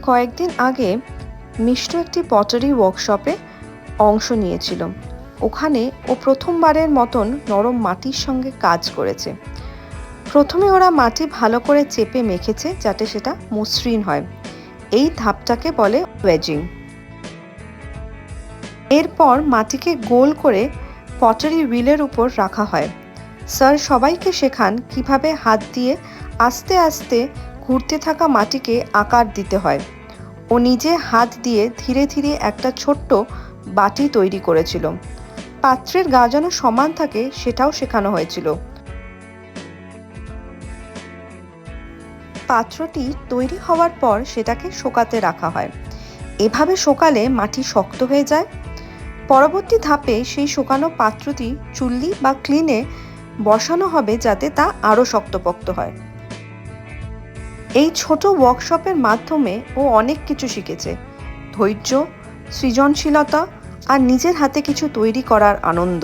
কয়েকদিন আগে মিষ্টু একটি পটারি ওয়ার্কশপে অংশ নিয়েছিল। ওখানে ও প্রথমবারের মতন নরম মাটির সঙ্গে কাজ করেছে। প্রথমে ওরা মাটি ভালো করে চেপে মেখেছে যাতে সেটা মসৃণ হয়। এই ধাপটাকে বলে ওয়েজিং। এরপর মাটিকে গোল করে পটারি হুইলের উপর রাখা হয়। স্যার সবাইকে শেখান কিভাবে হাত দিয়ে আস্তে আস্তে ঘুরতে থাকা মাটিকে আকার দিতে হয়। ও নিজে হাত দিয়ে ধীরে ধীরে একটা ছোট্ট বাটি তৈরি করেছিল। পাত্রের গা যেন সমান থাকে সেটাও শেখানো হয়েছিল। পাত্রটি তৈরি হওয়ার পর সেটাকে শোকাতে রাখা হয়। এভাবে শোকালে মাটি শক্ত হয়ে যায়। পরবর্তী ধাপে সেই শোকানো পাত্রটি চুল্লি বা ক্লিনে বসানো হবে যাতে তা আরও শক্তপোক্ত হয়। এই ছোট ওয়ার্কশপের মাধ্যমে ও অনেক কিছু শিখেছে: ধৈর্য, সৃজনশীলতা আর নিজের হাতে কিছু তৈরি করার আনন্দ।